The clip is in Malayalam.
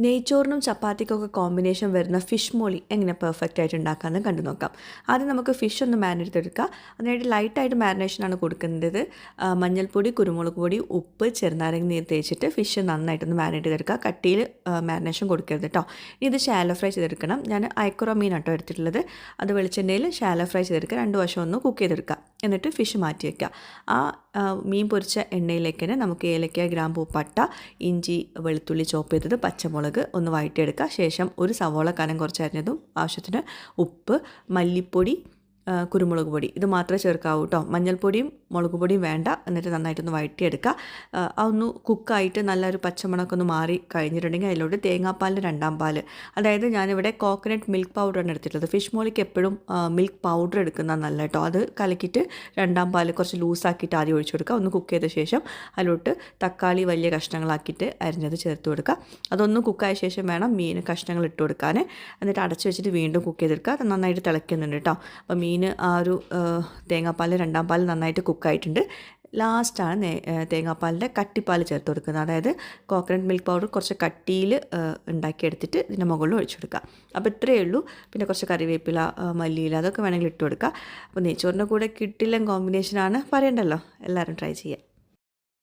നെയ്ച്ചോറിനും ചപ്പാത്തിക്കൊക്കെ കോമ്പിനേഷൻ വരുന്ന ഫിഷ് മോളി എങ്ങനെ പെർഫെക്റ്റ് ആയിട്ട് ഉണ്ടാക്കാമെന്ന് കണ്ടു നോക്കാം. ആദ്യം നമുക്ക് ഫിഷ് ഒന്ന് മാരിനേറ്റ് ചെയ്തെടുക്കുക. അതിനായിട്ട് ലൈറ്റായിട്ട് മാരിനേഷനാണ് കൊടുക്കുന്നത്. മഞ്ഞൾപ്പൊടി, കുരുമുളക് പൊടി, ഉപ്പ്, ചെറുനാരങ്ങ നീര് തേച്ചിട്ട് ഫിഷ് നന്നായിട്ടൊന്ന് മാരിനേറ്റ് ചെയ്തെടുക്കുക. കട്ടിയിൽ മാരിനേഷൻ കൊടുക്കരുത് കേട്ടോ. ഇനി ഇത് ഷാലോ ഫ്രൈ ചെയ്തെടുക്കണം. ഞാൻ അയക്കുറ മീനാട്ടോ എടുത്തിട്ടുള്ളത്. അത് വെളിച്ചെണ്ണയിൽ ഷാലോ ഫ്രൈ ചെയ്തെടുക്കുക. 2 വശം ഒന്ന് കുക്ക് ചെയ്തെടുക്കുക. എന്നിട്ട് ഫിഷ് മാറ്റി വയ്ക്കുക. ആ മീൻ പൊരിച്ച എണ്ണയിലേക്ക് തന്നെ നമുക്ക് ഏലക്ക, ഗ്രാമ്പൂ, പട്ട, ഇഞ്ചി, വെളുത്തുള്ളി ചോപ്പ് ചെയ്തത്, പച്ചമുളക് ഒന്ന് വഴറ്റിയെടുക്കുക. ശേഷം ഒരു സവോള കനം കുറച്ച് അരിഞ്ഞതും, ആവശ്യത്തിന് ഉപ്പ്, മല്ലിപ്പൊടി, കുരുമുളക് പൊടി ഇത് മാത്രമേ ചേർക്കാവൂ കേട്ടോ. മഞ്ഞൾപ്പൊടിയും മുളക് പൊടിയും വേണ്ട. എന്നിട്ട് നന്നായിട്ടൊന്ന് വഴറ്റിയെടുക്കുക. അതൊന്ന് കുക്കായിട്ട് നല്ലൊരു പച്ചമണമൊക്കെ ഒന്ന് മാറി കഴിഞ്ഞിട്ടുണ്ടെങ്കിൽ അതിലോട്ട് തേങ്ങാപ്പാലിൻ്റെ 2-ാം പാൽ, അതായത് ഞാനിവിടെ കോക്കനട്ട് മിൽക്ക് പൗഡറാണ് എടുത്തിട്ടുള്ളത്. ഫിഷ് മോളിക്ക് എപ്പോഴും മിൽക്ക് പൗഡർ എടുക്കുന്നത് നല്ല കേട്ടോ. അത് കലക്കിയിട്ട് 2-ാം പാൽ കുറച്ച് ലൂസാക്കിയിട്ട് ആദ്യം ഒഴിച്ചു കൊടുക്കുക. ഒന്ന് കുക്ക് ചെയ്ത ശേഷം അതിലോട്ട് തക്കാളി വലിയ കഷ്ണങ്ങളാക്കിയിട്ട് അരിഞ്ഞത് ചേർത്ത് കൊടുക്കുക. അതൊന്ന് കുക്കായ ശേഷം വേണം മീൻ കഷ്ണങ്ങൾ ഇട്ട് കൊടുക്കാൻ. എന്നിട്ട് അടച്ച് വെച്ചിട്ട് വീണ്ടും കുക്ക് ചെയ്തെടുക്കുക. അത് നന്നായിട്ട് തിളയ്ക്കുന്നുണ്ട് കേട്ടോ. അപ്പോൾ മീൻ ആ ഒരു തേങ്ങാപ്പാൽ 2-ാം പാൽ നന്നായിട്ട് കുക്കായിട്ടുണ്ട്. ലാസ്റ്റാണ് തേങ്ങാപ്പാലിൻ്റെ കട്ടിപ്പാൽ ചേർത്ത് കൊടുക്കുന്നത്. അതായത് കോക്കനട്ട് മിൽക്ക് പൗഡർ കുറച്ച് കട്ടിയിൽ ഉണ്ടാക്കിയെടുത്തിട്ട് ഇതിൻ്റെ മുകളിൽ ഒഴിച്ചു കൊടുക്കുക. അപ്പോൾ ഇത്രയേ ഉള്ളൂ. പിന്നെ കുറച്ച് കറിവേപ്പില, മല്ലിയില അതൊക്കെ വേണമെങ്കിൽ ഇട്ട് കൊടുക്കുക. അപ്പോൾ നെയ്ച്ചോറിൻ്റെ കൂടെ കിട്ടില്ല കോമ്പിനേഷനാണ്, പറയണ്ടല്ലോ. എല്ലാവരും ട്രൈ ചെയ്യുക.